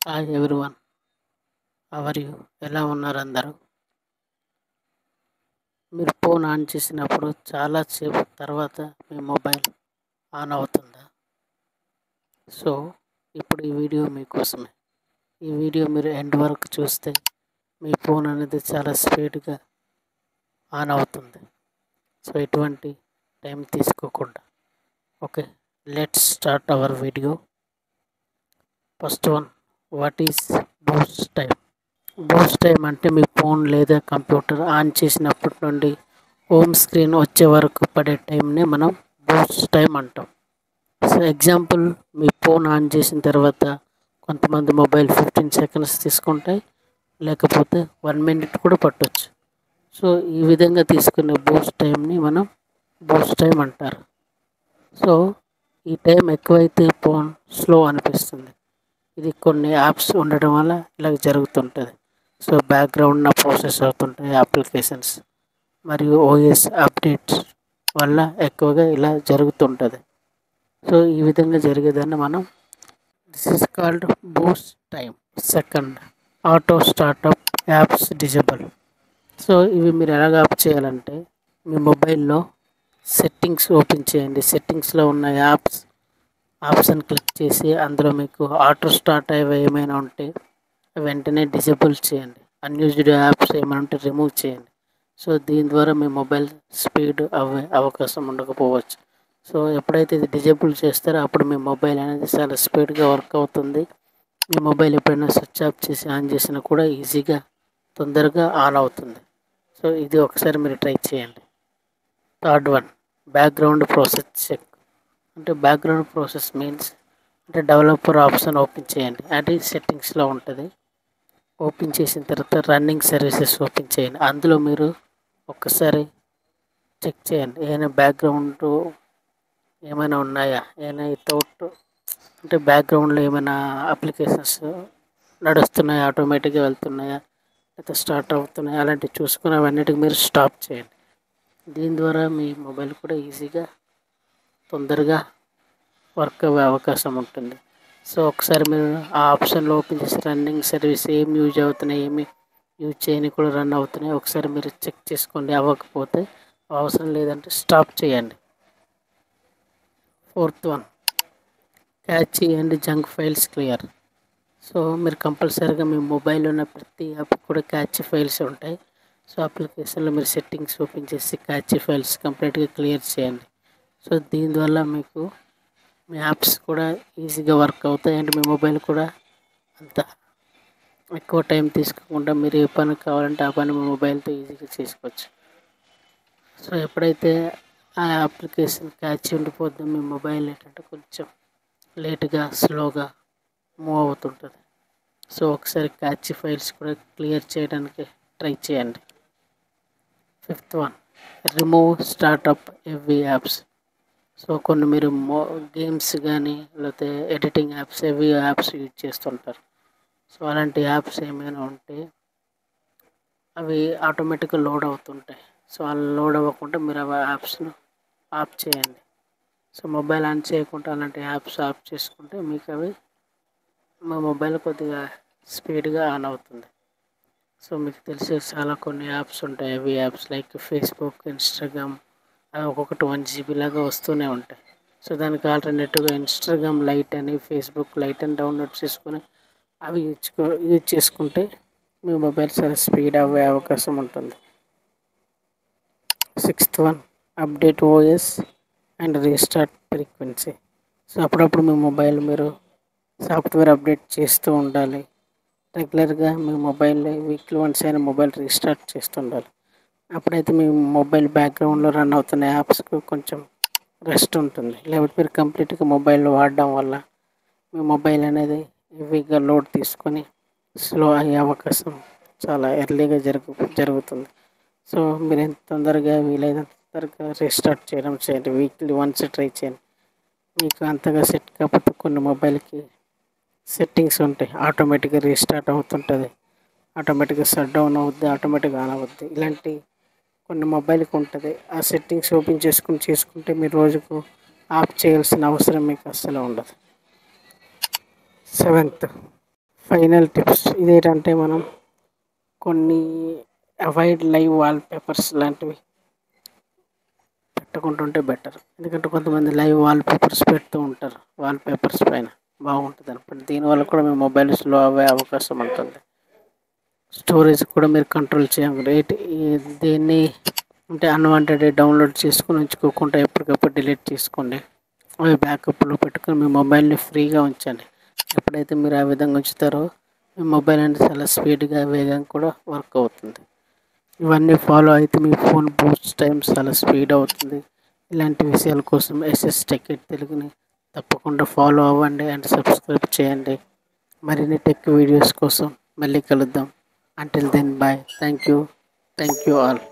Hi everyone, hour you? ఎలా ఉన్నారు అందరూ? మీరు ఫోన్ ఆన్ చేసినప్పుడు చాలా సేపు తర్వాత మీ మొబైల్ ఆన్ అవుతుందా? సో ఇప్పుడు ఈ వీడియో మీకోసమే. ఈ వీడియో మీరు ఎండ్ వరకు చూస్తే మీ ఫోన్ అనేది చాలా స్పీడ్గా ఆన్ అవుతుంది. సో ఎటువంటి టైం తీసుకోకుండా okay, let's start our video. First one, what is Boost time? Boost time అంటే మీ ఫోన్ లేదా కంప్యూటర్ ఆన్ చేసినప్పటి నుండి హోమ్ స్క్రీన్ వచ్చే వరకు పడే టైంని మనం బూస్ట్ టైం అంటాం. So example, me phone on చేసిన తర్వాత కొంతమంది మొబైల్ 15 సెకండ్స్ తీసుకుంటాయి, లేకపోతే 1 మినిట్ కూడా పట్టొచ్చు. సో ఈ విధంగా తీసుకునే బూస్ట్ టైంని మనం బూస్ట్ టైం అంటారు. సో ఈ టైం ఎక్కువైతే ఫోన్ స్లో అనిపిస్తుంది. ఇది కొన్ని యాప్స్ ఉండడం వల్ల ఇలా జరుగుతుంటుంది. సో బ్యాక్గ్రౌండ్న ప్రాసెస్ అవుతుంటాయి అప్లికేషన్స్ మరియు ఓఎస్ అప్డేట్స్ వల్ల ఎక్కువగా ఇలా జరుగుతుంటుంది. సో ఈ విధంగా జరిగేదాన్ని మనం this is called Boost time. Second, auto startup apps disable. So ఇవి మీరు ఎలాగ ఆఫ్ చేయాలంటే, మీ మొబైల్లో సెట్టింగ్స్ ఓపెన్ చేయండి. సెట్టింగ్స్లో ఉన్న యాప్స్ ఆప్షన్ క్లిక్ చేసి అందులో మీకు ఆటో స్టార్ట్ అయ్యేవి ఏమైనా ఉంటే వెంటనే డిజేబుల్ చేయండి. అన్యూజ్డ్ యాప్స్ ఏమైనా ఉంటే రిమూవ్ చేయండి. సో దీని ద్వారా మీ మొబైల్ స్పీడ్ అవ్వే అవకాశం ఉండకపోవచ్చు. సో ఎప్పుడైతే ఇది డిజేబుల్ చేస్తారో అప్పుడు మీ మొబైల్ అనేది చాలా స్పీడ్గా వర్క్ అవుతుంది. మీ మొబైల్ ఎప్పుడైనా స్విచ్ ఆఫ్ చేసి ఆన్ చేసినా కూడా ఈజీగా తొందరగా ఆన్ అవుతుంది. సో ఇది ఒకసారి మీరు ట్రై చేయండి. Third one, background process check. అంటే బ్యాక్గ్రౌండ్ ప్రాసెస్ మీన్స్ అంటే డెవలపర్ ఆప్షన్ ఓపెన్ చేయండి. అది సెట్టింగ్స్లో ఉంటుంది. ఓపెన్ చేసిన తర్వాత రన్నింగ్ సర్వీసెస్ ఓపెన్ చేయండి. అందులో మీరు ఒక్కసారి చెక్ చేయండి, ఏమైనా బ్యాక్గ్రౌండ్ ఏమైనా ఉన్నాయా, ఏమైనా వితౌట్ అంటే బ్యాక్గ్రౌండ్లో ఏమైనా అప్లికేషన్స్ నడుస్తున్నాయా, ఆటోమేటిక్గా వెళ్తున్నాయా, లేకపోతే స్టార్ట్ అవుతున్నాయా, అలాంటివి చూసుకుని అవన్నిటికి మీరు స్టాప్ చేయండి. దీని ద్వారా మీ మొబైల్ కూడా ఈజీగా తొందరగా వర్క్ అయ్యే అవకాశం ఉంటుంది. సో ఒకసారి మీరు ఆ ఆప్షన్లో ఓపెన్ చేసి రన్నింగ్ సర్వీస్ ఏం యూజ్ అవుతున్నాయి, ఏమి యూజ్ చేయని కూడా రన్ అవుతున్నాయి ఒకసారి మీరు చెక్ చేసుకోండి. అవ్వకపోతే అవసరం లేదంటే స్టాప్ చేయండి. Fourth one, catchy and junk files clear. So మీరు కంపల్సరీగా మీ మొబైల్లో ఉన్న ప్రతి యాప్ కూడా క్యాచీ ఫైల్స్ ఉంటాయి. సో అప్లికేషన్లో మీరు సెట్టింగ్స్ ఓపెన్ చేసి క్యాచీ ఫైల్స్ కంప్లీట్గా క్లియర్ చేయండి. సో దీనివల్ల మీకు మీ యాప్స్ కూడా ఈజీగా వర్క్ అవుతాయి అండ్ మీ మొబైల్ కూడా అంత ఎక్కువ టైం తీసుకోకుండా మీరు ఏ పని కావాలంటే ఆ పని మీ మొబైల్తో ఈజీగా చేసుకోవచ్చు. సో ఎప్పుడైతే ఆ అప్లికేషన్ క్యాచ్ ఉండిపోద్దో మీ మొబైల్ ఏంటంటే కొంచెం లేట్గా స్లోగా మూవ్ అవుతుంటుంది. సో ఒకసారి క్యాచ్ ఫైల్స్ కూడా క్లియర్ చేయడానికి ట్రై చేయండి. Fifth one, remove startup every apps. So కొన్ని మీరు గేమ్స్ కానీ లేకపోతే editing apps every apps use చేస్తుంటారు. సో అలాంటి యాప్స్ ఏమైనా ఉంటే అవి ఆటోమేటిక్గా లోడ్ అవుతుంటాయి. సో అలా లోడ్ అవ్వకుండా మీరు ఆ యాప్స్ను ఆఫ్ చేయండి. సో మొబైల్ ఆన్ చేయకుండా అలాంటి యాప్స్ ఆఫ్ చేసుకుంటే మీకు అవి మా మొబైల్ కొద్దిగా స్పీడ్గా ఆన్ అవుతుంది. సో మీకు తెలిసే చాలా కొన్ని యాప్స్ ఉంటాయి. అవి యాప్స్ లైక్ ఫేస్బుక్, ఇన్స్టాగ్రామ్, అవి ఒక్కొక్కటి 1 GB లాగా వస్తూనే ఉంటాయి. సో దానికి ఆల్టర్నేటివ్గా ఇన్స్టాగ్రామ్ లైట్ అని, ఫేస్బుక్ లైట్ అని డౌన్లోడ్ చేసుకొని అవి యూజ్ చేసుకుంటే మీ మొబైల్ చాలా స్పీడ్ అవ్వే అవకాశం ఉంటుంది. Sixth one, update OS and restart frequency. So అప్పుడప్పుడు మీ మొబైల్ మీరు సాఫ్ట్వేర్ అప్డేట్ చేస్తూ ఉండాలి. రెగ్యులర్గా మీ మొబైల్ వీక్లీ వన్స్ అయినా మొబైల్ రీస్టార్ట్ చేస్తుండాలి. అప్పుడైతే మీ మొబైల్ బ్యాక్గ్రౌండ్లో రన్ అవుతున్న యాప్స్కు కొంచెం రెస్ట్ ఉంటుంది. లేకపోతే మీరు కంప్లీట్గా మొబైల్ వాడడం వల్ల మీ మొబైల్ అనేది హెవీగా లోడ్ తీసుకొని స్లో అయ్యే అవకాశం చాలా ఎర్లీగా జరుగుతుంది. సో మీరు ఎంత తొందరగా వీలైనంత తొందరగా రీస్టార్ట్ చేయడం చేయండి. వీక్లీ వన్స్ ట్రై చేయండి. మీకు అంతగా సెట్ కాకపోతే కొన్ని మొబైల్కి సెట్టింగ్స్ ఉంటాయి, ఆటోమేటిక్గా రీస్టార్ట్ అవుతుంటుంది, ఆటోమేటిక్గా షట్ డౌన్ అవుద్ది, ఆటోమేటిక్గా ఆన్ అవుద్ది. ఇలాంటి కొన్ని మొబైల్కి ఉంటుంది. ఆ సెట్టింగ్స్ ఓపెన్ చేసుకుంటే మీరు రోజుకు ఆఫ్ చేయాల్సిన అవసరం మీకు అస్సలు ఉండదు. సెవెంత్, ఫైనల్ టిప్స్ ఇదేంటంటే మనం కొన్ని అవాయిడ్ లైవ్ వాల్ పేపర్స్ లాంటివి పెట్టుకుంటుంటే బెటర్. ఎందుకంటే కొంతమంది లైవ్ వాల్ పేపర్స్ పెడుతూ ఉంటారు వాల్ పేపర్స్ పైన, బాగుంటుంది అనుకోండి. దీనివల్ల కూడా మీ మొబైల్ స్లో అవ్వే అవకాశం ఉంటుంది. స్టోరేజ్ కూడా మీరు కంట్రోల్ చేయాలి. దీన్ని అంటే అన్వాంటెడ్ డౌన్లోడ్ చేసుకుని ఉంచుకోకుండా ఎప్పటికప్పుడు డిలీట్ చేసుకోండి. అవి బ్యాకప్లో పెట్టుకుని మీ మొబైల్ని ఫ్రీగా ఉంచండి. ఎప్పుడైతే మీరు ఆ విధంగా ఉంచుతారో మీ మొబైల్ అనేది చాలా స్పీడ్గా వేగంగా కూడా వర్క్ అవుతుంది. ఇవన్నీ ఫాలో అయితే మీ ఫోన్ బూస్ట్ టైం చాలా స్పీడ్ అవుతుంది. ఇలాంటి విషయాల కోసం ఎస్ఎస్ టెక్ తెలుగుని తప్పకుండా ఫాలో అవ్వండి అండ్ సబ్స్క్రైబ్ చేయండి. మరిన్ని టెక్ వీడియోస్ కోసం మళ్ళీ కలుద్దాం. Until then bye. Thank you all.